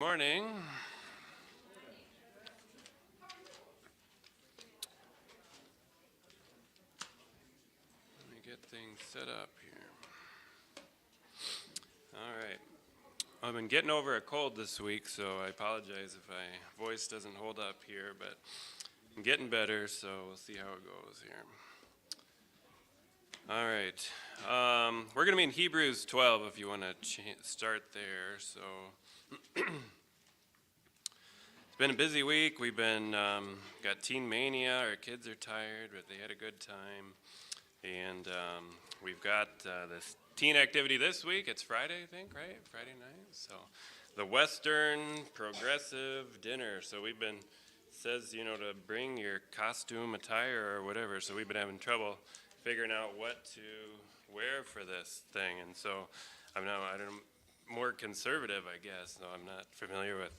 Morning. Let me get things set up here. All right. I've been getting over a cold this week, so I apologize if my voice doesn't hold up here, but I'm getting better, so we'll see how it goes here. All right. We're going to be in Hebrews 12 if you want to start there. So it's been a busy week. We've been got Teen Mania. Our kids are tired, but they had a good time. And we've got this teen activity this week. It's Friday, I think, right? Friday night. So the Western Progressive Dinner. So we've been, says, to bring your costume attire or whatever. So we've been having trouble figuring out what to wear for this thing. And so I'm more conservative, I guess. So I'm not familiar with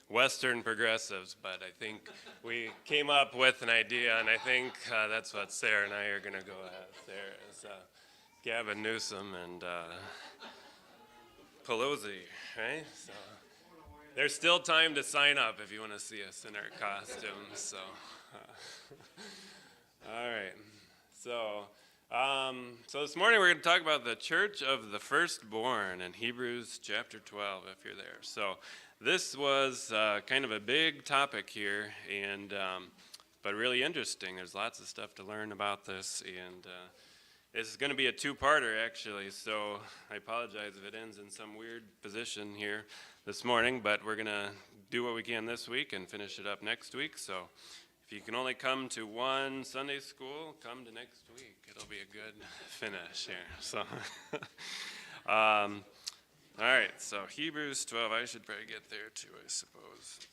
Western progressives, but I think we came up with an idea, and I think that's what Sarah and I are going to go at. Sarah is Gavin Newsom and Pelosi, right? So there's still time to sign up if you want to see us in our costumes. So, all right. So this morning we're going to talk about the Church of the Firstborn in Hebrews chapter 12, if you're there. So this was kind of a big topic here, and but really interesting. There's lots of stuff to learn about this, and this is going to be a two-parter, actually. So I apologize if it ends in some weird position here this morning, but we're going to do what we can this week and finish it up next week. So if you can only come to one Sunday school, come to next week. It'll be a good finish here. So, all right. So Hebrews 12. I should probably get there too, I suppose.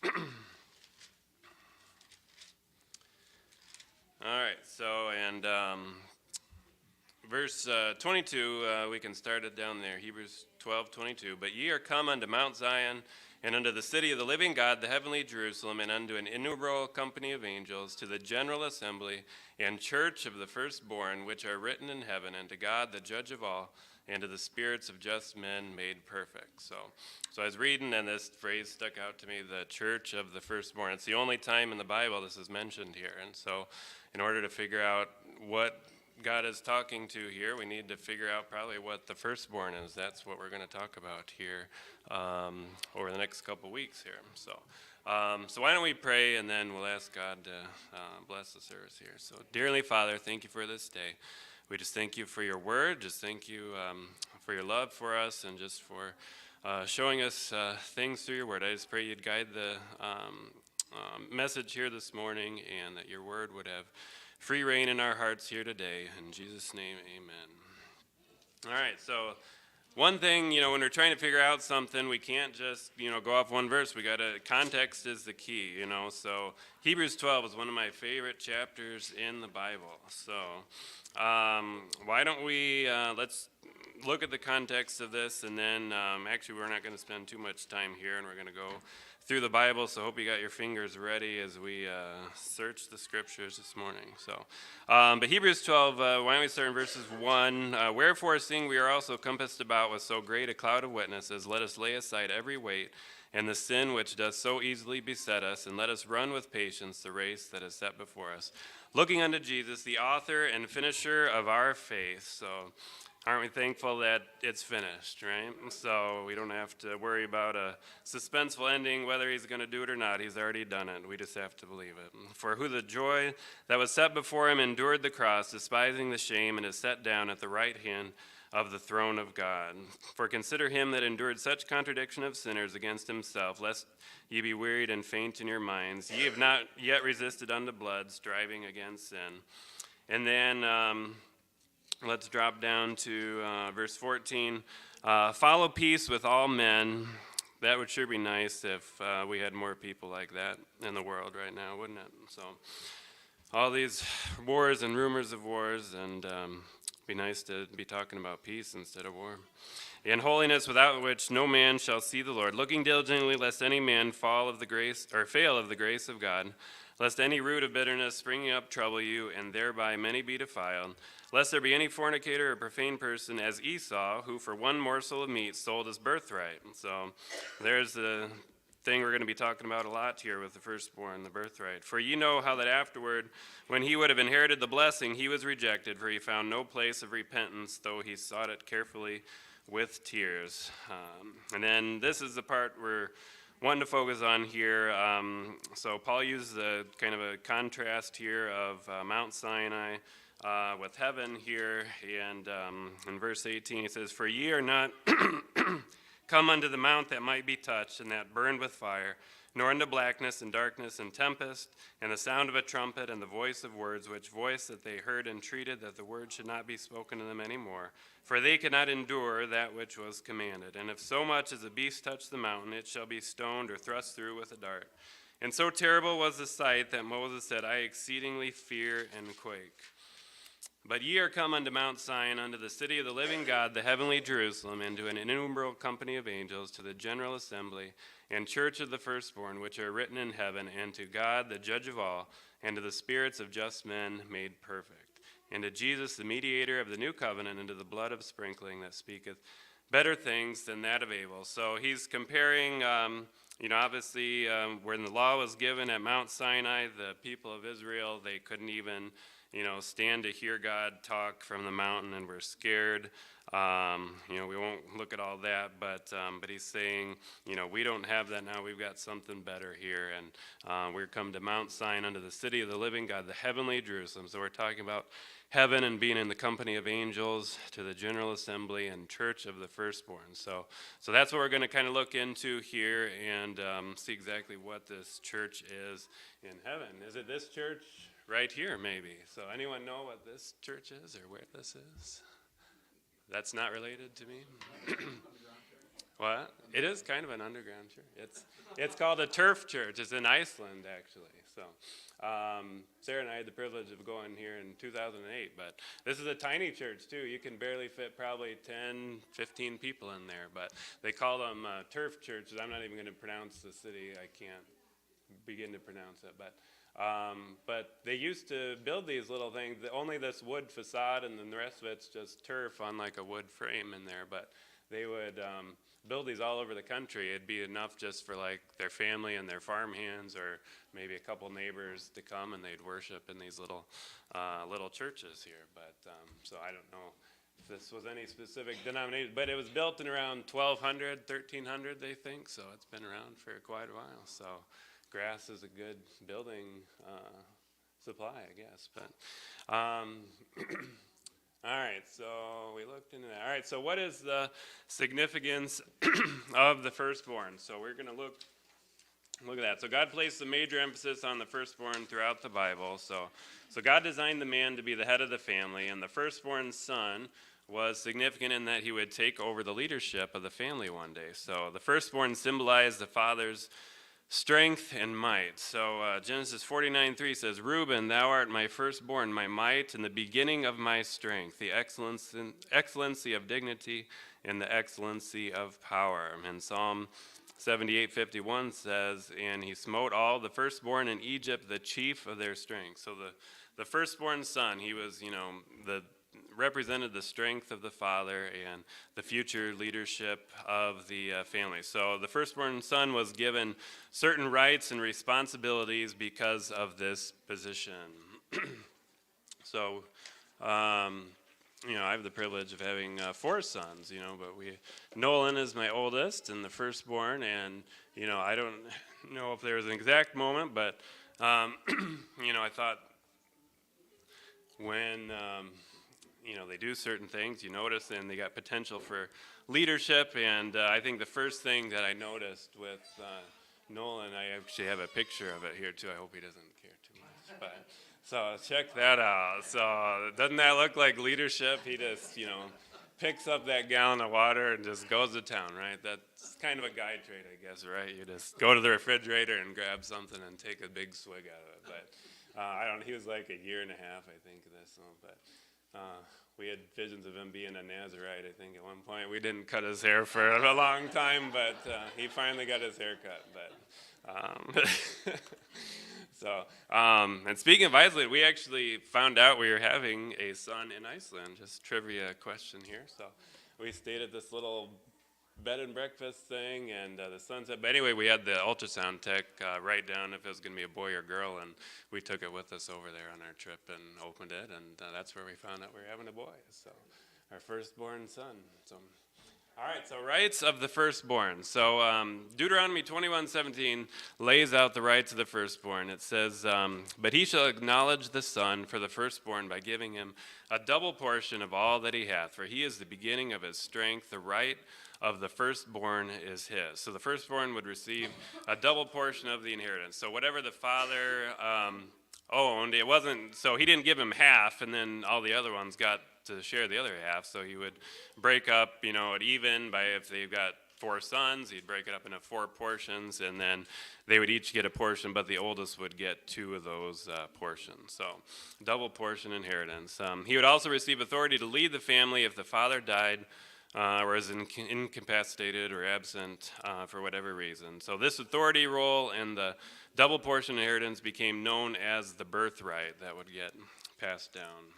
All right. So verse 22. We can start it down there. Hebrews 12:22. But ye are come unto Mount Zion, and unto the city of the living God, the heavenly Jerusalem, and unto an innumerable company of angels, to the general assembly and church of the firstborn, which are written in heaven, and to God, the judge of all, and to the spirits of just men made perfect. So I was reading, and this phrase stuck out to me, the church of the firstborn. It's the only time in the Bible this is mentioned here. And so in order to figure out what God is talking to here, we need to figure out probably what the firstborn is. That's what we're going to talk about here over the next couple weeks here. So why don't we pray, and then we'll ask God to bless the service here. So dearly Father, thank you for this day. We just thank you for your word. Just thank you for your love for us, and just for showing us things through your word. I just pray you'd guide the message here this morning, and that your word would have free reign in our hearts here today. In Jesus' name, amen. All right, so one thing, when we're trying to figure out something, we can't just, go off one verse. Context is the key, So Hebrews 12 is one of my favorite chapters in the Bible. So why don't we, let's look at the context of this, and then actually we're not going to spend too much time here, and we're going to go through the Bible, so hope you got your fingers ready as we search the scriptures this morning. So, but Hebrews 12, why don't we start in verses 1. Wherefore, seeing we are also compassed about with so great a cloud of witnesses, let us lay aside every weight and the sin which does so easily beset us, and let us run with patience the race that is set before us, looking unto Jesus, the author and finisher of our faith. So aren't we thankful that it's finished, right? So we don't have to worry about a suspenseful ending, whether he's going to do it or not. He's already done it. We just have to believe it. For who the joy that was set before him endured the cross, despising the shame, and is set down at the right hand of the throne of God. For consider him that endured such contradiction of sinners against himself, lest ye be wearied and faint in your minds. Ye have not yet resisted unto blood, striving against sin. And then let's drop down to verse 14. Follow peace with all men. That would sure be nice if we had more people like that in the world right now, wouldn't it? So all these wars and rumors of wars, and be nice to be talking about peace instead of war. And holiness, without which no man shall see the Lord, looking diligently lest any man fail of the grace of God, lest any root of bitterness springing up trouble you, and thereby many be defiled. Lest there be any fornicator or profane person as Esau, who for one morsel of meat sold his birthright. So there's the thing we're going to be talking about a lot here with the firstborn, the birthright. For ye know how that afterward, when he would have inherited the blessing, he was rejected, for he found no place of repentance, though he sought it carefully with tears. And then this is the part we're wanting to focus on here. So Paul uses a kind of a contrast here of Mount Sinai with heaven here. And in verse 18 he says, For ye are not come unto the mount that might be touched, and that burned with fire, nor unto blackness and darkness and tempest, and the sound of a trumpet, and the voice of words, which voice that they heard entreated that the word should not be spoken to them any more. For they could not endure that which was commanded. And if so much as a beast touch the mountain, it shall be stoned or thrust through with a dart. And so terrible was the sight that Moses said, I exceedingly fear and quake. But ye are come unto Mount Sion, unto the city of the living God, the heavenly Jerusalem, and to an innumerable company of angels, to the general assembly and church of the firstborn, which are written in heaven, and to God, the judge of all, and to the spirits of just men made perfect, and to Jesus, the mediator of the new covenant, and to the blood of sprinkling that speaketh better things than that of Abel. So he's comparing, obviously, when the law was given at Mount Sinai, the people of Israel, they couldn't even stand to hear God talk from the mountain and were scared. We won't look at all that, but he's saying, we don't have that now. We've got something better here, and we're come to Mount Zion, unto the city of the living God, the heavenly Jerusalem. So we're talking about heaven and being in the company of angels, to the general assembly and church of the firstborn. So that's what we're going to kind of look into here and see exactly what this church is in heaven. Is it this church right here, maybe? So anyone know what this church is or where this is? That's not related to me? What? It is kind of an underground church. It's called a turf church. It's in Iceland, actually. So Sarah and I had the privilege of going here in 2008, but this is a tiny church, too. You can barely fit probably 10, 15 people in there, but they call them turf churches. I'm not even going to pronounce the city. I can't begin to pronounce it, but they used to build these little things, only this wood facade, and then the rest of it's just turf on like a wood frame in there. But they would build these all over the country. It'd be enough just for like their family and their farm hands, or maybe a couple neighbors to come, and they'd worship in these little churches here. But so I don't know if this was any specific denomination, but it was built in around 1200, 1300, they think. So it's been around for quite a while. So grass is a good building supply, I guess. But all right, so we looked into that. All right, so what is the significance of the firstborn? So we're going to look at that. So God placed a major emphasis on the firstborn throughout the Bible. So God designed the man to be the head of the family, and the firstborn son was significant in that he would take over the leadership of the family one day. So the firstborn symbolized the father's strength and might. So Genesis 49:3 says, Reuben, thou art my firstborn, my might, and the beginning of my strength, the excellency of dignity, and the excellency of power. And Psalm 78:51 says, and he smote all the firstborn in Egypt, the chief of their strength. So the firstborn son, he was, represented the strength of the father and the future leadership of the family. So the firstborn son was given certain rights and responsibilities because of this position. So, I have the privilege of having 4 sons, but Nolan is my oldest and the firstborn, and, I don't know if there was an exact moment, but, I thought when they do certain things, you notice, and they got potential for leadership. And I think the first thing that I noticed with Nolan, I actually have a picture of it here too. I hope he doesn't care too much. But so check that out. So doesn't that look like leadership? He just, picks up that gallon of water and just goes to town, right? That's kind of a guy trait, I guess, right? You just go to the refrigerator and grab something and take a big swig out of it. But he was like a year and a half, I think, this one. But we had visions of him being a Nazarite, I think, at one point. We didn't cut his hair for a long time, but he finally got his hair cut. But and speaking of Iceland, we actually found out we were having a son in Iceland. Just trivia question here. So we stayed at this little bed and breakfast thing, and the son said, but anyway, we had the ultrasound tech write down if it was going to be a boy or girl, and we took it with us over there on our trip and opened it, and that's where we found out we were having a boy, so our firstborn son. So, all right, so rights of the firstborn. So Deuteronomy 21:17 lays out the rights of the firstborn. It says, but he shall acknowledge the son for the firstborn by giving him a double portion of all that he hath, for he is the beginning of his strength. The right of the firstborn is his. So the firstborn would receive a double portion of the inheritance. So whatever the father owned, it wasn't, so he didn't give him half, and then all the other ones got to share the other half. So he would break up, at even by, if they've got 4 sons, he'd break it up into 4 portions, and then they would each get a portion, but the oldest would get 2 of those portions. So double portion inheritance. He would also receive authority to lead the family if the father died or is incapacitated or absent for whatever reason. So this authority role and the double portion inheritance became known as the birthright that would get passed down.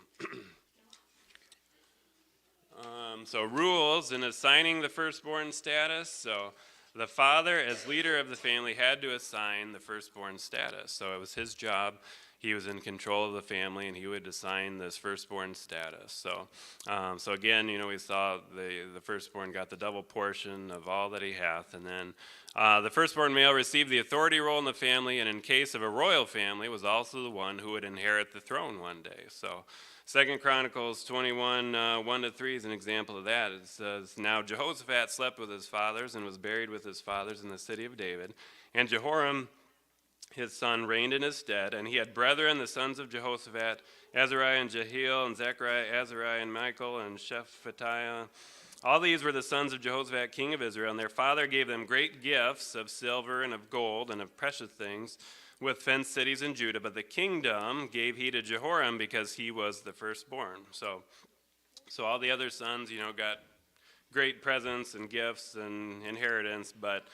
So rules in assigning the firstborn status. So the father, as leader of the family, had to assign the firstborn status. So it was his job. He was in control of the family, and he would assign this firstborn status. So again, we saw the firstborn got the double portion of all that he hath, and then the firstborn male received the authority role in the family, and in case of a royal family, was also the one who would inherit the throne one day. So 2 Chronicles 21, 1-3 is an example of that. It says, now Jehoshaphat slept with his fathers and was buried with his fathers in the city of David. And Jehoram, his son, reigned in his stead. And he had brethren, the sons of Jehoshaphat, Azariah and Jehiel, and Zechariah, Azariah, and Michael, and Shephatiah. All these were the sons of Jehoshaphat, king of Israel. And their father gave them great gifts of silver and of gold and of precious things, with fenced cities in Judah, but the kingdom gave he to Jehoram because he was the firstborn. So all the other sons, got great presents and gifts and inheritance, but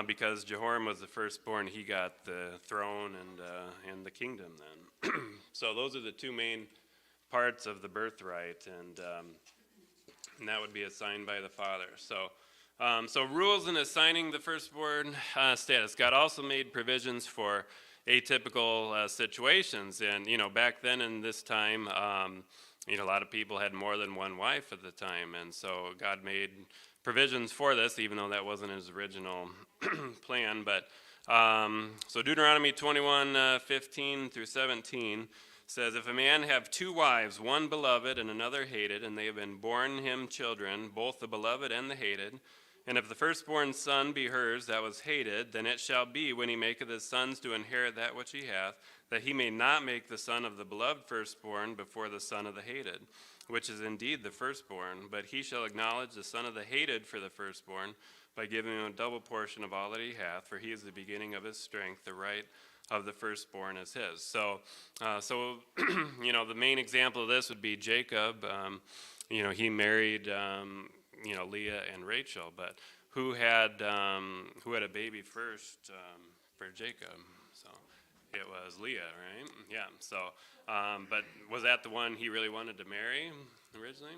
because Jehoram was the firstborn, he got the throne and the kingdom then. So those are the 2 main parts of the birthright, and that would be assigned by the father. So rules in assigning the firstborn status. God also made provisions for atypical situations, and back then in this time, a lot of people had more than one wife at the time, and so God made provisions for this, even though that wasn't his original plan. But so Deuteronomy 21:15-17 says, if a man have 2 wives, one beloved and another hated, and they have been born him children, both the beloved and the hated, and if the firstborn son be hers that was hated, then it shall be, when he maketh his sons to inherit that which he hath, that he may not make the son of the beloved firstborn before the son of the hated, which is indeed the firstborn, but he shall acknowledge the son of the hated for the firstborn, by giving him a double portion of all that he hath, for he is the beginning of his strength. The right of the firstborn is his. So the main example of this would be Jacob. He married Leah and Rachel, but who had a baby first for Jacob? So it was Leah, right? Yeah. So, but was that the one he really wanted to marry originally?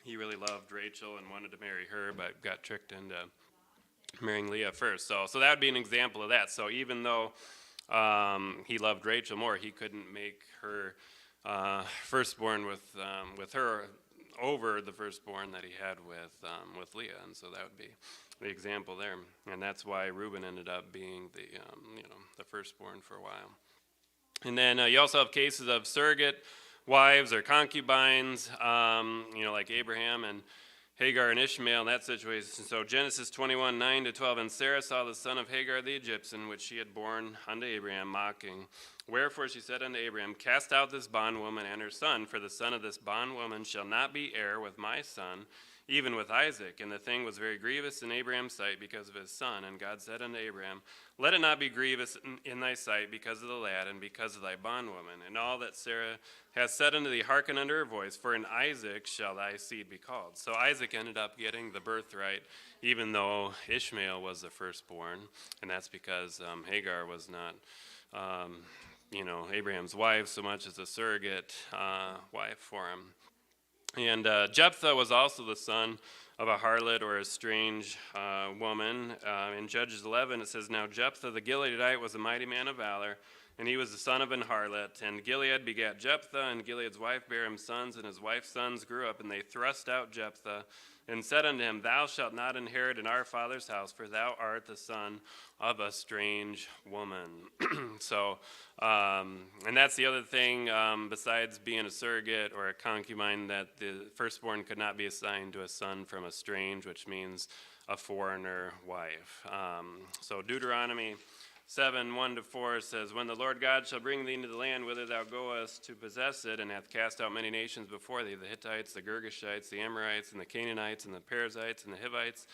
He really loved Rachel and wanted to marry her, but got tricked into marrying Leah first. So that would be an example of that. So even though he loved Rachel more, he couldn't make her firstborn with her over the firstborn that he had with Leah, and so that would be the example there. And that's why Reuben ended up being the firstborn for a while. And then you also have cases of surrogate wives or concubines, like Abraham and Hagar and Ishmael in that situation. So Genesis 21:9-12, and Sarah saw the son of Hagar the Egyptian, which she had borne unto Abraham, mocking. Wherefore she said unto Abraham, cast out this bondwoman and her son, for the son of this bondwoman shall not be heir with my son, even with Isaac. And the thing was very grievous in Abraham's sight because of his son. And God said unto Abraham, let it not be grievous in thy sight because of the lad and because of thy bondwoman. And all that Sarah has said unto thee, hearken unto her voice, for in Isaac shall thy seed be called. So Isaac ended up getting the birthright, even though Ishmael was the firstborn. And that's because Hagar was not Abraham's wife so much as a surrogate wife for him. And Jephthah was also the son of a harlot or a strange woman. In Judges 11, it says, "Now Jephthah the Gileadite was a mighty man of valor, and he was the son of an harlot. And Gilead begat Jephthah, and Gilead's wife bare him sons, and his wife's sons grew up, and they thrust out Jephthah, and said unto him, Thou shalt not inherit in our father's house, for thou art the son of a strange woman." And that's the other thing, besides being a surrogate or a concubine, that the firstborn could not be assigned to a son from a strange, which means a foreigner wife. So Deuteronomy 7:1-4 says, "When the Lord God shall bring thee into the land whither thou goest to possess it, and hath cast out many nations before thee, the Hittites, the Girgashites, the Amorites, and the Canaanites, and the Perizzites, and the Hivites,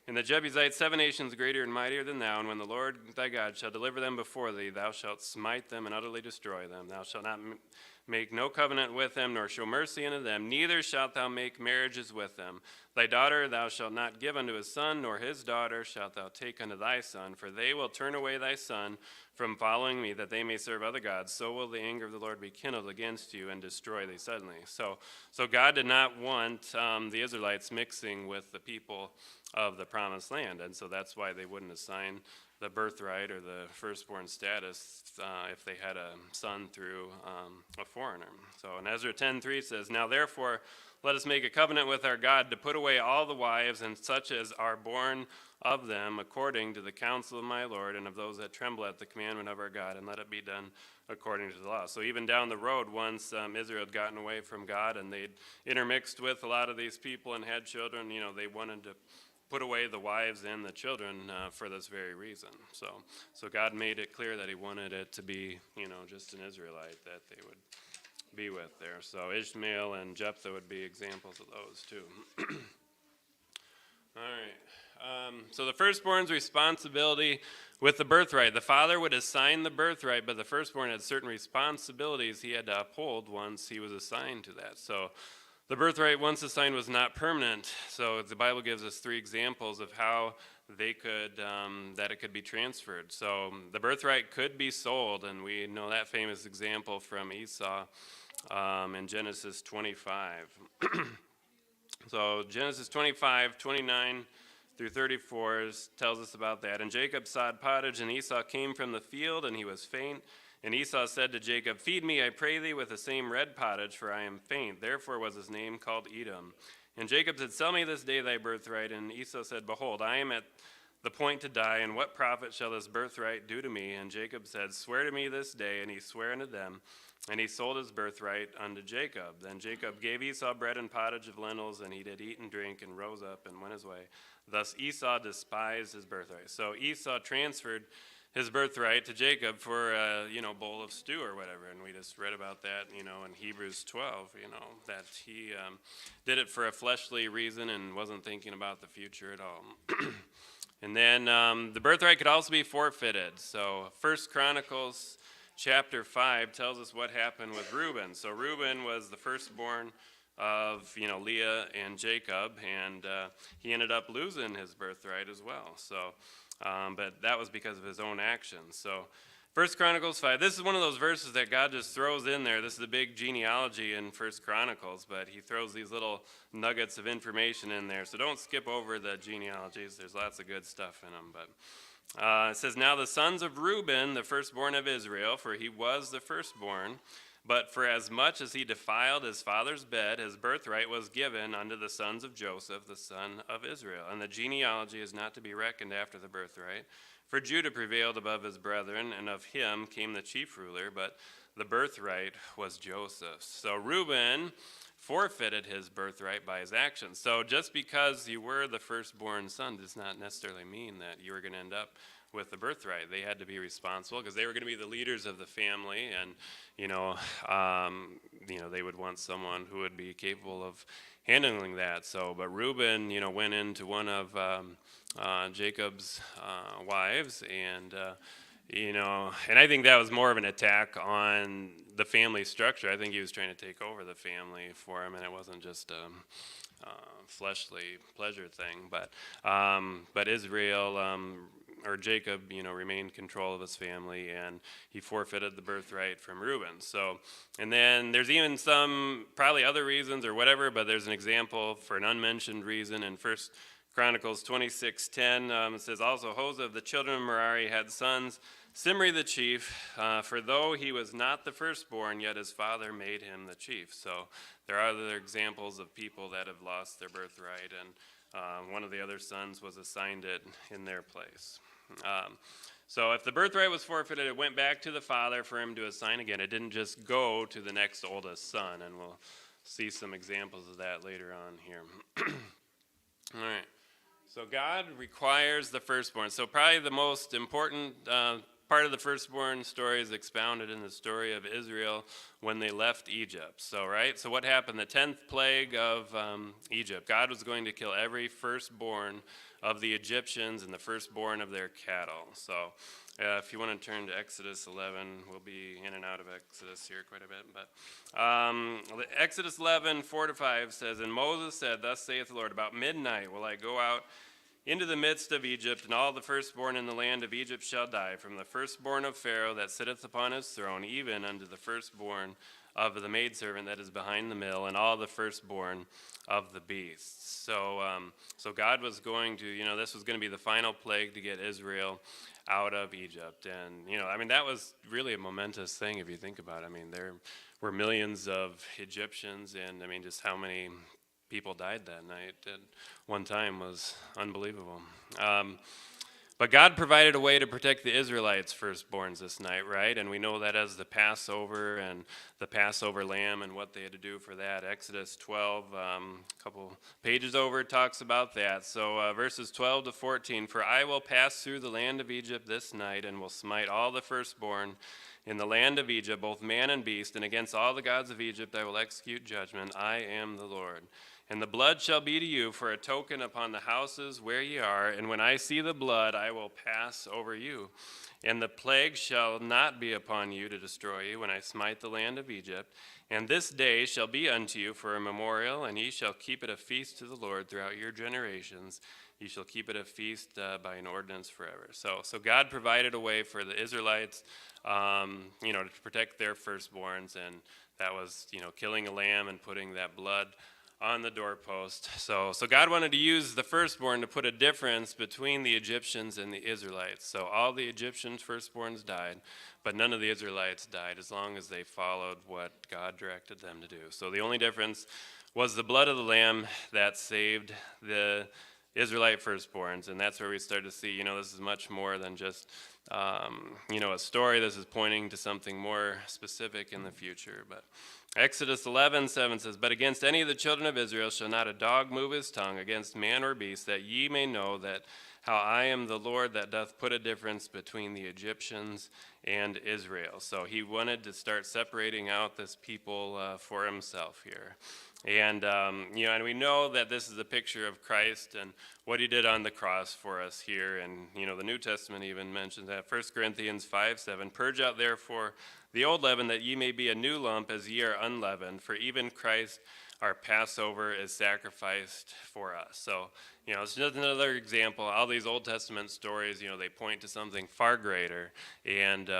and the Jebusites, 7 nations greater and mightier than thou, and when the Lord thy God shall deliver them before thee, thou shalt smite them and utterly destroy them. Thou shalt not make no covenant with them, nor show mercy unto them, neither shalt thou make marriages with them. Thy daughter thou shalt not give unto his son, nor his daughter shalt thou take unto thy son, for they will turn away thy son from following me, that they may serve other gods. So will the anger of the Lord be kindled against you and destroy thee suddenly." So God did not want the Israelites mixing with the people of the promised land, and so that's why they wouldn't assign the birthright or the firstborn status if they had a son through a foreigner. So in Ezra 10:3 says, "Now therefore let us make a covenant with our God to put away all the wives and such as are born of them, according to the counsel of my Lord and of those that tremble at the commandment of our God, and let it be done according to the law." So even down the road, once Israel had gotten away from God and they'd intermixed with a lot of these people and had children, they wanted to put away the wives and the children for this very reason. So God made it clear that he wanted it to be, just an Israelite that they would be with there. So Ishmael and Jephthah would be examples of those too. All right. So the firstborn's responsibility with the birthright. The father would assign the birthright, but the firstborn had certain responsibilities he had to uphold once he was assigned to that. So the birthright, once assigned, was not permanent. So the Bible gives us 3 examples of how they could, that it could be transferred. So the birthright could be sold, and we know that famous example from Esau in Genesis 25. So Genesis 25:29-34 tells us about that. "And Jacob sowed pottage, and Esau came from the field, and he was faint. And Esau said to Jacob, Feed me, I pray thee, with the same red pottage, for I am faint. Therefore was his name called Edom. And Jacob said, Sell me this day thy birthright. And Esau said, Behold, I am at the point to die, and what profit shall this birthright do to me? And Jacob said, Swear to me this day. And he sware unto them, and he sold his birthright unto Jacob. Then Jacob gave Esau bread and pottage of lentils, and he did eat and drink, and rose up and went his way. Thus Esau despised his birthright." So Esau transferred his birthright to Jacob for a bowl of stew or whatever, and we just read about that in Hebrews 12, that he did it for a fleshly reason and wasn't thinking about the future at all. And then the birthright could also be forfeited. So 1 Chronicles chapter 5 tells us what happened with Reuben. So Reuben was the firstborn of Leah and Jacob, and he ended up losing his birthright as well. So but that was because of his own actions. So 1 Chronicles 5, this is one of those verses that God just throws in there. This is the big genealogy in 1 Chronicles, but he throws these little nuggets of information in there. So don't skip over the genealogies. There's lots of good stuff in them. But it says, "Now the sons of Reuben, the firstborn of Israel, for he was the firstborn, but for as much as he defiled his father's bed, his birthright was given unto the sons of Joseph, the son of Israel. And the genealogy is not to be reckoned after the birthright. For Judah prevailed above his brethren, and of him came the chief ruler, but the birthright was Joseph's." So Reuben forfeited his birthright by his actions. So just because you were the firstborn son does not necessarily mean that you were going to end up with the birthright. They had to be responsible because they were going to be the leaders of the family, and they would want someone who would be capable of handling that. So, but Reuben, went into one of Jacob's wives, and and I think that was more of an attack on the family structure. I think he was trying to take over the family for him, and it wasn't just a fleshly pleasure thing. But Israel or Jacob, remained control of his family, and he forfeited the birthright from Reuben. So, and then there's even some probably other reasons or whatever, but there's an example for an unmentioned reason in First Chronicles 26:10. It says, also Hosea of the children of Merari had sons, Simri the chief, for though he was not the firstborn, yet his father made him the chief. So there are other examples of people that have lost their birthright, and one of the other sons was assigned it in their place. So if the birthright was forfeited, it went back to the father for him to assign again. It didn't just go to the next oldest son, and we'll see some examples of that later on here. All right. So God requires the firstborn. So probably the most important part of the firstborn story is expounded in the story of Israel when they left Egypt. So, right? So what happened? The 10th plague of Egypt. God was going to kill every firstborn of the Egyptians and the firstborn of their cattle. So if you want to turn to Exodus 11, we'll be in and out of Exodus here quite a bit. But Exodus 11, 4-5 says, and Moses said, thus saith the Lord, about midnight will I go out into the midst of Egypt, and all the firstborn in the land of Egypt shall die, from the firstborn of Pharaoh that sitteth upon his throne, even unto the firstborn of the maidservant that is behind the mill, and all the firstborn of the beasts. So God was going to, this was going to be the final plague to get Israel out of Egypt. And, that was really a momentous thing if you think about it. There were millions of Egyptians, and, just how many people died that night at one time was unbelievable. But God provided a way to protect the Israelites' firstborns this night, right? And we know that as the Passover and the Passover lamb and what they had to do for that. Exodus 12, a couple pages over, talks about that. So verses 12 to 14, for I will pass through the land of Egypt this night and will smite all the firstborn in the land of Egypt, both man and beast, and against all the gods of Egypt I will execute judgment. I am the Lord. And the blood shall be to you for a token upon the houses where ye are, and when I see the blood, I will pass over you. And the plague shall not be upon you to destroy you when I smite the land of Egypt. And this day shall be unto you for a memorial, and ye shall keep it a feast to the Lord throughout your generations. Ye shall keep it a feast by an ordinance forever. So God provided a way for the Israelites, to protect their firstborns, and that was, killing a lamb and putting that blood on the doorpost. So God wanted to use the firstborn to put a difference between the Egyptians and the Israelites. So all the Egyptians' firstborns died, but none of the Israelites died as long as they followed what God directed them to do. So the only difference was the blood of the lamb that saved the Israelite firstborns, and that's where we start to see, this is much more than just, a story. This is pointing to something more specific in the future. But Exodus 11:7 says, but against any of the children of Israel shall not a dog move his tongue against man or beast, that ye may know that how I am the Lord that doth put a difference between the Egyptians and Israel. So he wanted to start separating out this people for himself here. And, and we know that this is a picture of Christ and what he did on the cross for us here. And, the New Testament even mentions that. 1 Corinthians 5:7, purge out therefore the old leaven, that ye may be a new lump as ye are unleavened. For even Christ, our Passover, is sacrificed for us. So, it's just another example. All these Old Testament stories, they point to something far greater. And,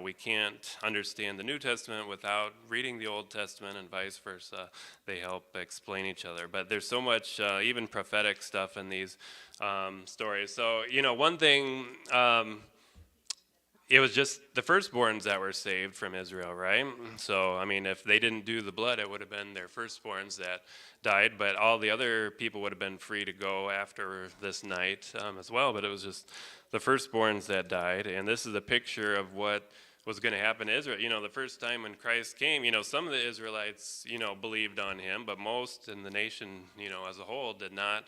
we can't understand the New Testament without reading the Old Testament, and vice versa. They help explain each other. But there's so much, even prophetic stuff in these stories. So, one thing, it was just the firstborns that were saved from Israel, right? So, if they didn't do the blood, it would have been their firstborns that died, but all the other people would have been free to go after this night as well, but it was just the firstborns that died. And this is a picture of what was going to happen to Israel. The first time when Christ came, some of the Israelites, believed on him, but most in the nation, as a whole did not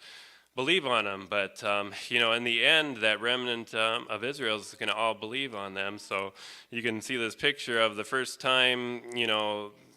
believe on him. But, in the end, that remnant of Israel is going to all believe on them. So you can see this picture of the first time,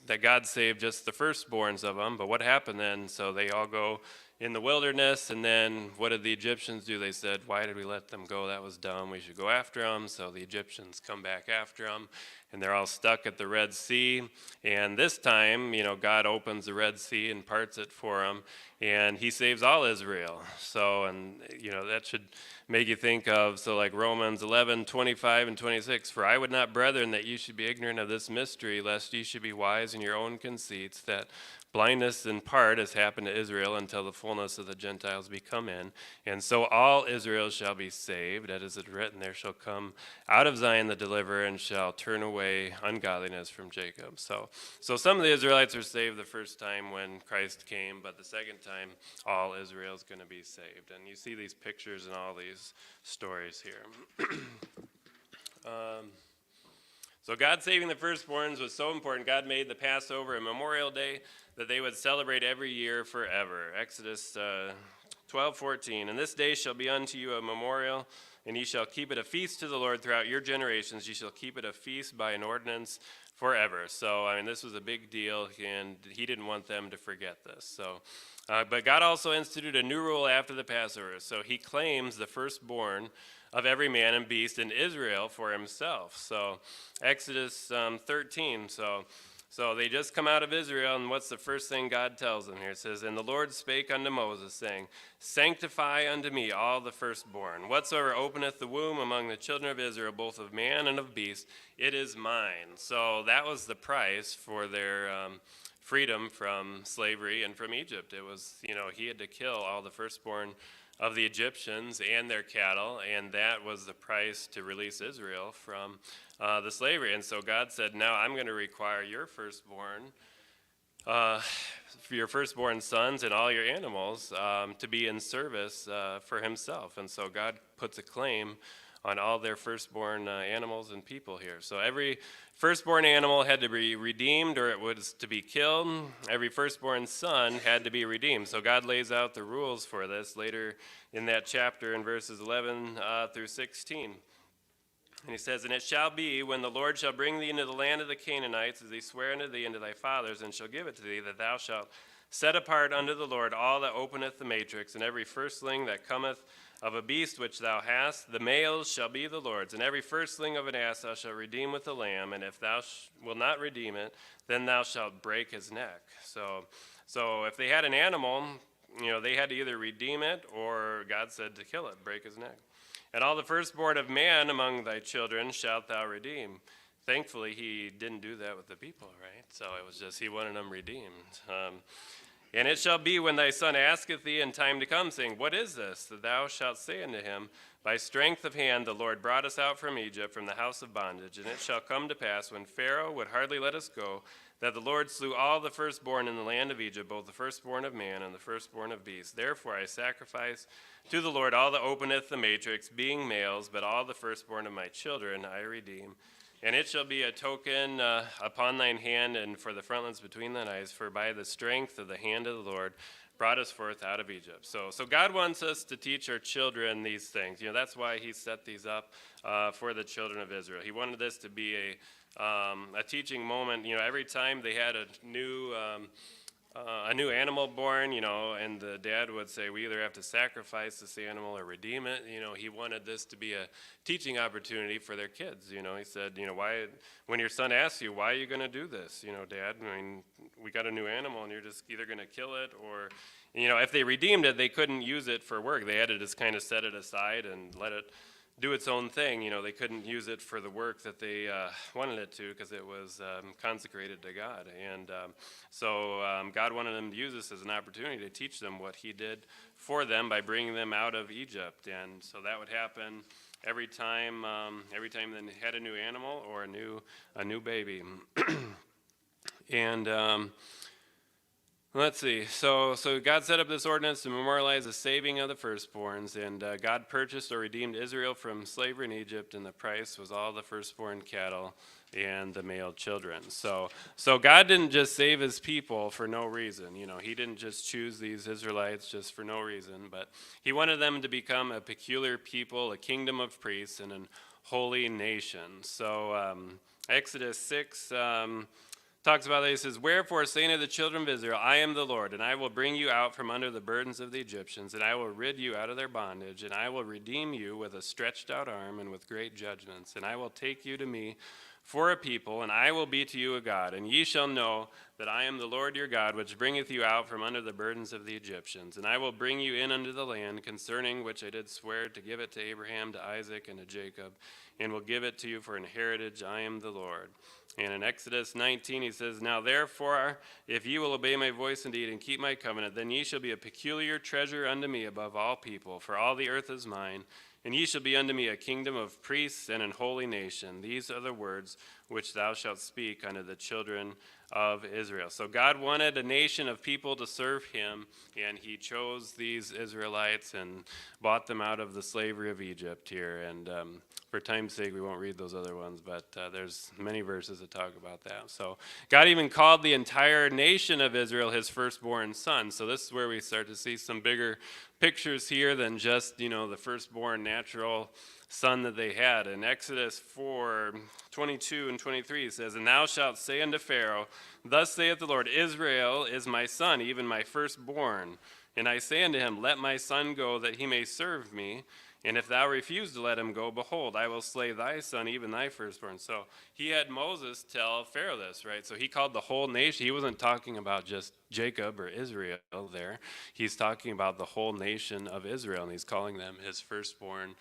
that God saved just the firstborns of them. But what happened then? So they all go in the wilderness. And then what did the Egyptians do? They said, why did we let them go? That was dumb. We should go after them. So the Egyptians come back after them, and they're all stuck at the Red Sea. And this time, God opens the Red Sea and parts it for them, and he saves all Israel. So, and that should make you think of, so like Romans 11:25 and 26, for I would not, brethren, that you should be ignorant of this mystery, lest ye should be wise in your own conceits, that blindness in part has happened to Israel until the fullness of the Gentiles be come in. And so all Israel shall be saved, as it is written, there shall come out of Zion the deliverer, and shall turn away ungodliness from Jacob. So some of the Israelites are saved the first time when Christ came, but the second time all Israel is going to be saved. And you see these pictures and all these stories here. So God saving the firstborns was so important. God made the Passover a memorial day that they would celebrate every year forever. Exodus 12:14, and this day shall be unto you a memorial, and ye shall keep it a feast to the Lord throughout your generations. Ye shall keep it a feast by an ordinance forever. So, this was a big deal, and he didn't want them to forget this. So, but God also instituted a new rule after the Passover. So he claims the firstborn of every man and beast in Israel for himself. So Exodus 13. So they just come out of Israel, and what's the first thing God tells them here? It says, and the Lord spake unto Moses, saying, sanctify unto me all the firstborn. Whatsoever openeth the womb among the children of Israel, both of man and of beast, it is mine. So that was the price for their freedom from slavery and from Egypt. It was, he had to kill all the firstborn of the Egyptians and their cattle, and that was the price to release Israel from the slavery. And so God said, now I'm going to require your firstborn, for your firstborn sons and all your animals to be in service for himself. And so God puts a claim on all their firstborn animals and people here. So every firstborn animal had to be redeemed, or it was to be killed. Every firstborn son had to be redeemed. So God lays out the rules for this later in that chapter in verses 11 through 16. And he says, and it shall be, when the Lord shall bring thee into the land of the Canaanites, as he sware unto thee and to thy fathers, and shall give it to thee, that thou shalt set apart unto the Lord all that openeth the matrix, and every firstling that cometh of a beast which thou hast, the males shall be the Lord's. And every firstling of an ass thou shalt redeem with the lamb, and if thou wilt not redeem it, then thou shalt break his neck. So if they had an animal, they had to either redeem it, or God said to kill it, break his neck. And all the firstborn of man among thy children shalt thou redeem. Thankfully, he didn't do that with the people, right? So it was just, he wanted them redeemed. And it shall be, when thy son asketh thee in time to come, saying, what is this? That thou shalt say unto him, by strength of hand the Lord brought us out from Egypt, from the house of bondage. And it shall come to pass, when Pharaoh would hardly let us go, that the Lord slew all the firstborn in the land of Egypt, both the firstborn of man and the firstborn of beast. Therefore I sacrifice to the Lord all that openeth the matrix, being males, but all the firstborn of my children I redeem. And it shall be a token upon thine hand, and for the frontlets between thine eyes, for by the strength of the hand of the Lord brought us forth out of Egypt. So God wants us to teach our children these things. That's why he set these up for the children of Israel. He wanted this to be a teaching moment. Every time they had a new animal born, and the dad would say, we either have to sacrifice this animal or redeem it. He wanted this to be a teaching opportunity for their kids. He said, why, when your son asks you, why are you going to do this? Dad, we got a new animal, and you're just either going to kill it, or, if they redeemed it, they couldn't use it for work. They had to just kind of set it aside and let it do its own thing. They couldn't use it for the work that they wanted it to, because it was consecrated to God. And so God wanted them to use this as an opportunity to teach them what he did for them by bringing them out of Egypt. And so that would happen every time they had a new animal or a new baby. And let's see. So God set up this ordinance to memorialize the saving of the firstborns, and God purchased or redeemed Israel from slavery in Egypt, and the price was all the firstborn cattle and the male children. So God didn't just save his people for no reason. He didn't just choose these Israelites just for no reason, but he wanted them to become a peculiar people, a kingdom of priests, and a holy nation. So Exodus 6 talks about that. He says, "Wherefore, saying to the children of Israel, I am the Lord, and I will bring you out from under the burdens of the Egyptians, and I will rid you out of their bondage, and I will redeem you with a stretched out arm and with great judgments, and I will take you to me for a people, and I will be to you a God, and ye shall know that I am the Lord your God, which bringeth you out from under the burdens of the Egyptians. And I will bring you in unto the land, concerning which I did swear to give it to Abraham, to Isaac, and to Jacob, and will give it to you for an heritage. I am the Lord." And in Exodus 19, he says, "Now therefore, if ye will obey my voice indeed, and keep my covenant, then ye shall be a peculiar treasure unto me above all people, for all the earth is mine. And ye shall be unto me a kingdom of priests and an holy nation. These are the words which thou shalt speak unto the children of Israel." So God wanted a nation of people to serve him, and he chose these Israelites and bought them out of the slavery of Egypt here. And for time's sake, we won't read those other ones, but there's many verses that talk about that. So God even called the entire nation of Israel his firstborn son. So this is where we start to see some bigger pictures here than just, the firstborn natural son that they had. In Exodus 4:22 and 23, it says, "And thou shalt say unto Pharaoh, Thus saith the Lord, Israel is my son, even my firstborn. And I say unto him, Let my son go, that he may serve me. And if thou refuse to let him go, behold, I will slay thy son, even thy firstborn." So he had Moses tell Pharaoh this, right? So he called the whole nation. He wasn't talking about just Jacob or Israel there. He's talking about the whole nation of Israel, and he's calling them his firstborn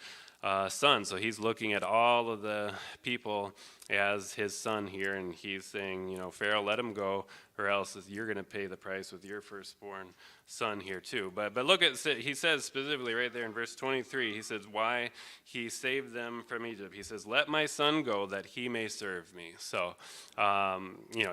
son. So he's looking at all of the people as his son here, and he's saying, Pharaoh, let him go, or else you're going to pay the price with your firstborn son here too. But look at, he says specifically right there in verse 23, he says, why he saved them from Egypt. He says, "Let my son go, that he may serve me." So,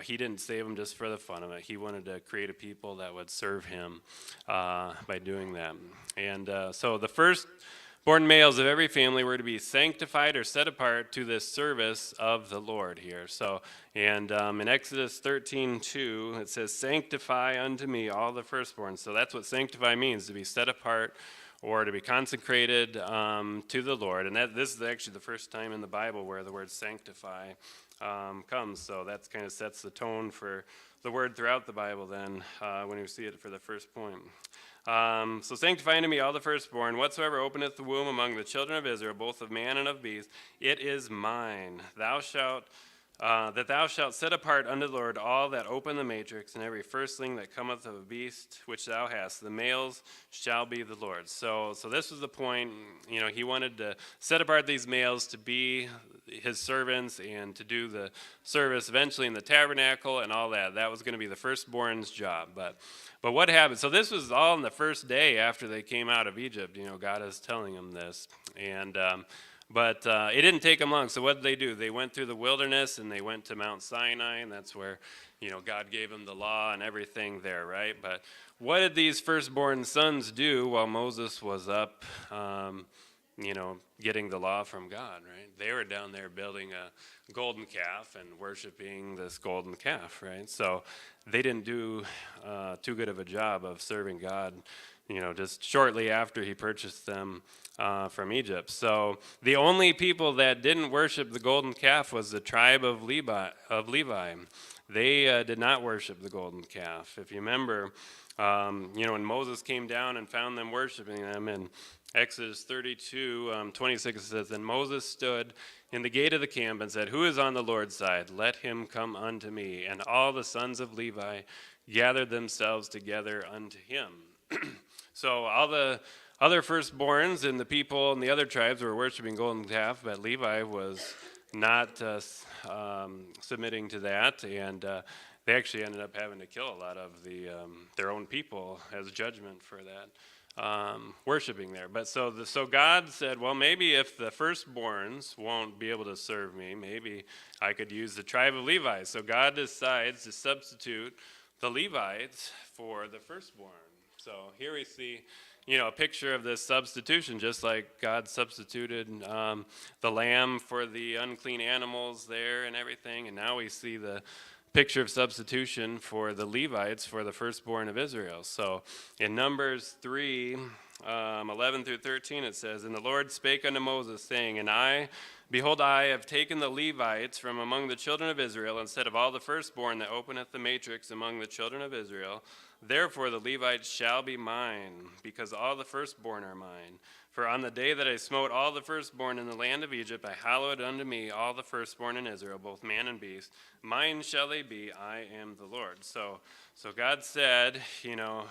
he didn't save him just for the fun of it. He wanted to create a people that would serve him by doing that. And so the firstborn males of every family were to be sanctified or set apart to this service of the Lord here. So, and in Exodus 13:2, it says, "Sanctify unto me all the firstborn." So that's what sanctify means, to be set apart or to be consecrated to the Lord. And this is actually the first time in the Bible where the word sanctify comes. So that kind of sets the tone for the word throughout the Bible then when you see it for the first point. So "Sanctify unto me all the firstborn, whatsoever openeth the womb among the children of Israel, both of man and of beast, it is mine. That thou shalt set apart unto the Lord all that open the matrix, and every firstling that cometh of a beast which thou hast, the males shall be the Lord's." So this was the point. He wanted to set apart these males to be his servants and to do the service eventually in the tabernacle and all that. That was going to be the firstborn's job. But what happened? So this was all on the first day after they came out of Egypt. God is telling them this. And But it didn't take them long. So what did they do? They went through the wilderness and they went to Mount Sinai, and that's where, God gave them the law and everything there, right? But what did these firstborn sons do while Moses was up, getting the law from God, right? They were down there building a golden calf and worshiping this golden calf, right? So they didn't do too good of a job of serving God, just shortly after he purchased them from Egypt. So the only people that didn't worship the golden calf was the tribe of Levi. They did not worship the golden calf. If you remember, when Moses came down and found them worshiping them in Exodus 32:26, it says, "Then Moses stood in the gate of the camp and said, Who is on the Lord's side? Let him come unto me. And all the sons of Levi gathered themselves together unto him." So all the other firstborns and the people and the other tribes were worshiping golden calf, but Levi was not submitting to that, and they actually ended up having to kill a lot of their own people as judgment for that. Worshiping there. But so God said, well, maybe if the firstborns won't be able to serve me, maybe I could use the tribe of Levi. So God decides to substitute the Levites for the firstborn. So here we see, a picture of this substitution, just like God substituted the lamb for the unclean animals there and everything. And now we see the picture of substitution for the Levites for the firstborn of Israel. So in Numbers 3, 11 through 13, it says, "And the Lord spake unto Moses, saying, Behold, I have taken the Levites from among the children of Israel, instead of all the firstborn that openeth the matrix among the children of Israel. Therefore the Levites shall be mine, because all the firstborn are mine. For on the day that I smote all the firstborn in the land of Egypt, I hallowed unto me all the firstborn in Israel, both man and beast. Mine shall they be, I am the Lord." So God said,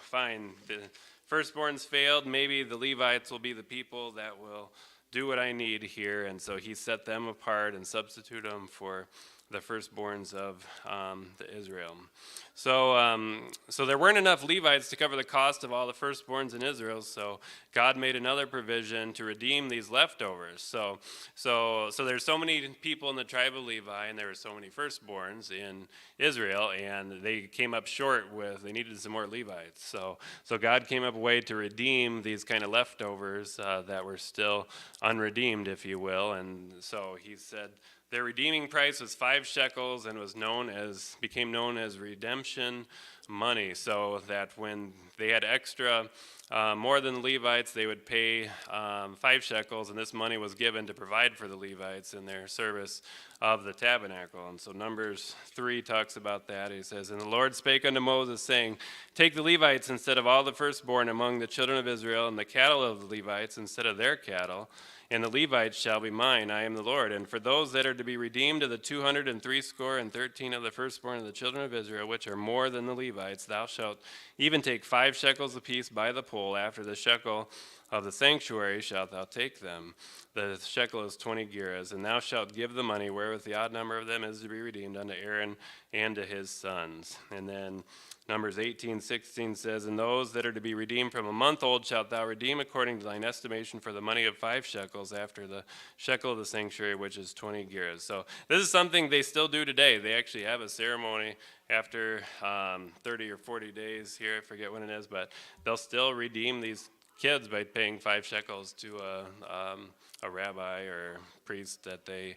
fine, the firstborns failed, maybe the Levites will be the people that will do what I need here. And so he set them apart and substituted them for the firstborns of the Israel. So there weren't enough Levites to cover the cost of all the firstborns in Israel. So God made another provision to redeem these leftovers. So there's so many people in the tribe of Levi, and there were so many firstborns in Israel, and they came up short they needed some more Levites. So God came up with a way to redeem these kind of leftovers that were still unredeemed, if you will. And so he said, their redeeming price was 5 shekels and became known as redemption money, so that when they had extra, more than the Levites, they would pay 5 shekels, and this money was given to provide for the Levites in their service of the tabernacle. And so Numbers 3 talks about that. He says, "And the Lord spake unto Moses, saying, Take the Levites instead of all the firstborn among the children of Israel, and the cattle of the Levites instead of their cattle. And the Levites shall be mine, I am the Lord. And for those that are to be redeemed of the 213 of the firstborn of the children of Israel, which are more than the Levites, thou shalt even take 5 shekels apiece by the poll. After the shekel of the sanctuary shalt thou take them. The shekel is 20 gerahs. And thou shalt give the money wherewith the odd number of them is to be redeemed unto Aaron and to his sons." And then Numbers 18:16 says, "And those that are to be redeemed from a month old shalt thou redeem according to thine estimation for the money of 5 shekels after the shekel of the sanctuary, which is 20 gerahs." So this is something they still do today. They actually have a ceremony after 30 or 40 days here. I forget when it is, but they'll still redeem these kids by paying 5 shekels to a rabbi or priest that they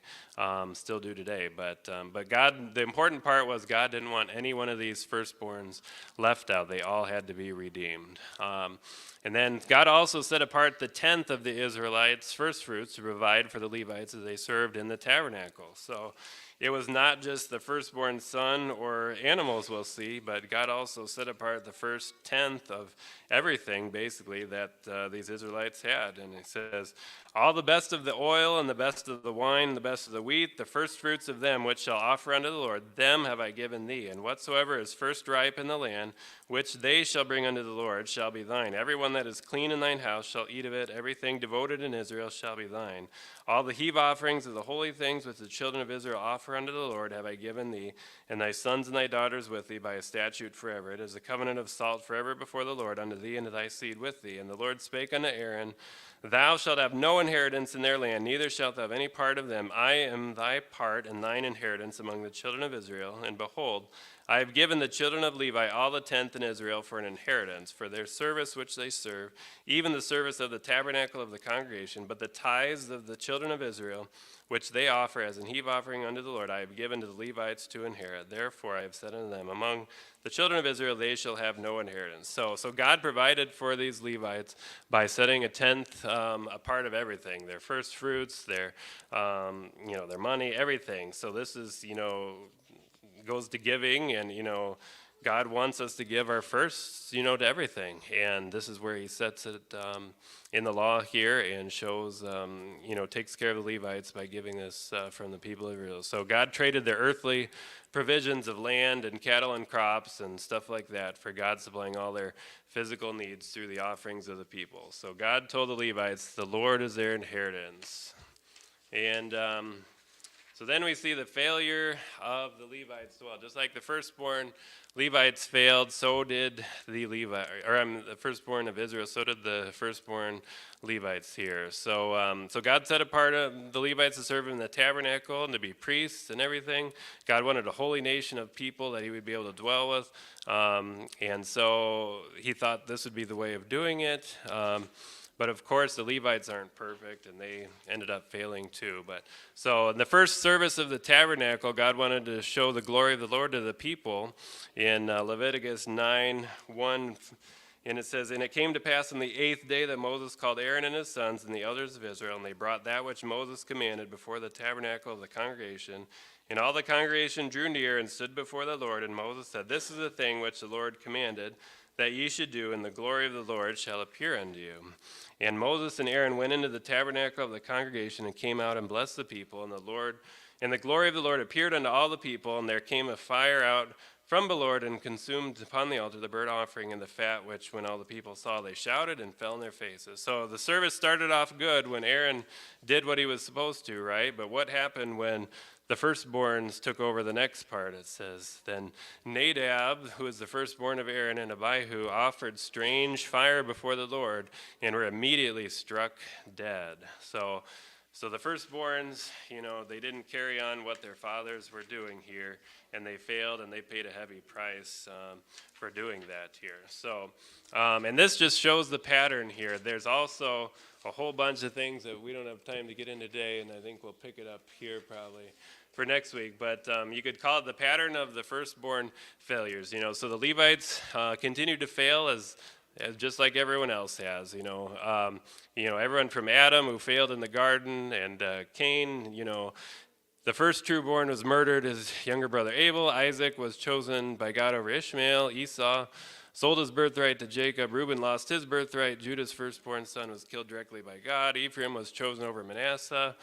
still do today. But God, the important part was God didn't want any one of these firstborns left out. They all had to be redeemed. And then God also set apart the 10th of the Israelites' first fruits to provide for the Levites as they served in the tabernacle. So it was not just the firstborn son or animals we'll see, but God also set apart the first 10th of everything, basically, that these Israelites had. And he says, "All the best of the oil and the best of the wine and the best of the wheat, the first fruits of them which shall offer unto the Lord, them have I given thee. And whatsoever is first ripe in the land, which they shall bring unto the Lord, shall be thine. Every one that is clean in thine house shall eat of it. Everything devoted in Israel shall be thine. All the heave offerings of the holy things which the children of Israel offer unto the Lord have I given thee, and thy sons and thy daughters with thee by a statute forever. It is a covenant of salt forever before the Lord unto thee and to thy seed with thee. And the Lord spake unto Aaron, Thou shalt have no inheritance in their land, neither shalt thou have any part of them. I am thy part and thine inheritance among the children of Israel. And behold, I have given the children of Levi all the 10th in Israel for an inheritance, for their service which they serve, even the service of the tabernacle of the congregation. But the tithes of the children of Israel, which they offer as an heave offering unto the Lord, I have given to the Levites to inherit. Therefore I have said unto them, Among the children of Israel they shall have no inheritance." So God provided for these Levites by setting a 10th a part of everything, their first fruits, their their money, everything. So this is goes to giving, and God wants us to give our first to everything, and this is where he sets it in the law here and shows takes care of the Levites by giving this from the people of Israel. So God traded their earthly provisions of land and cattle and crops and stuff like that for God supplying all their physical needs through the offerings of the people. So God told the Levites, the Lord is their inheritance. And so then we see the failure of the Levites as well. Just like the firstborn Levites failed, so did the firstborn of Israel, so did the firstborn Levites here. So God set apart the Levites to serve in the tabernacle and to be priests and everything. God wanted a holy nation of people that he would be able to dwell with. And so he thought this would be the way of doing it. But of course, the Levites aren't perfect, and they ended up failing too. But so in the first service of the tabernacle, God wanted to show the glory of the Lord to the people in Leviticus 9:1. And it says, "And it came to pass on the 8th day that Moses called Aaron and his sons and the elders of Israel, and they brought that which Moses commanded before the tabernacle of the congregation. And all the congregation drew near and stood before the Lord. And Moses said, This is the thing which the Lord commanded, that ye should do, and the glory of the Lord shall appear unto you. And Moses and Aaron went into the tabernacle of the congregation and came out and blessed the people. And the glory of the Lord appeared unto all the people, and there came a fire out from the Lord and consumed upon the altar the burnt offering and the fat, which when all the people saw, they shouted and fell on their faces." So the service started off good when Aaron did what he was supposed to, right? But what happened when the firstborns took over the next part? It says, "Then Nadab, who is the firstborn of Aaron, and Abihu offered strange fire before the Lord and were immediately struck dead." So the firstborns, they didn't carry on what their fathers were doing here, and they failed, and they paid a heavy price for doing that here. So, and this just shows the pattern here. There's also a whole bunch of things that we don't have time to get in today, and I think we'll pick it up here probably for next week. But you could call it the pattern of the firstborn failures. So the Levites continued to fail as just like everyone else has, everyone from Adam, who failed in the garden, and Cain, the first trueborn was murdered, his younger brother Abel. Isaac was chosen by God over Ishmael. Esau sold his birthright to Jacob. Reuben lost his birthright. Judah's firstborn son was killed directly by God. Ephraim was chosen over Manasseh.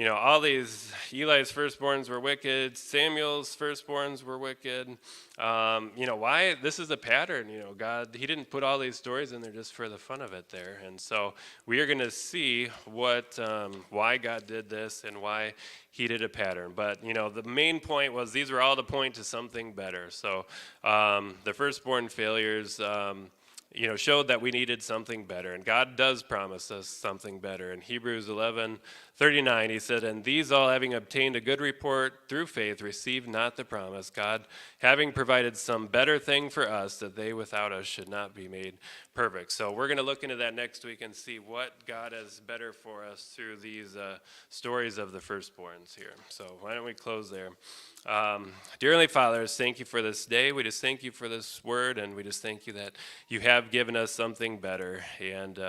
All these, Eli's firstborns were wicked. Samuel's firstborns were wicked. Why? This is a pattern. God, he didn't put all these stories in there just for the fun of it there. And so we are going to see why God did this and why he did a pattern. But, the main point was these were all to point to something better. So the firstborn failures, showed that we needed something better. And God does promise us something better. In Hebrews 11:39, he said, "And these all, having obtained a good report through faith, received not the promise, God having provided some better thing for us, that they without us should not be made perfect." So we're going to look into that next week and see what God has better for us through these stories of the firstborns here. So why don't we close there? Dear Heavenly Father, thank you for this day. We just thank you for this word, and we just thank you that you have given us something better. And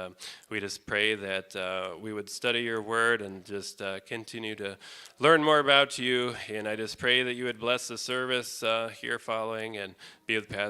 we just pray that we would study your word and just continue to learn more about you. And I just pray that you would bless the service here following and be with Pastor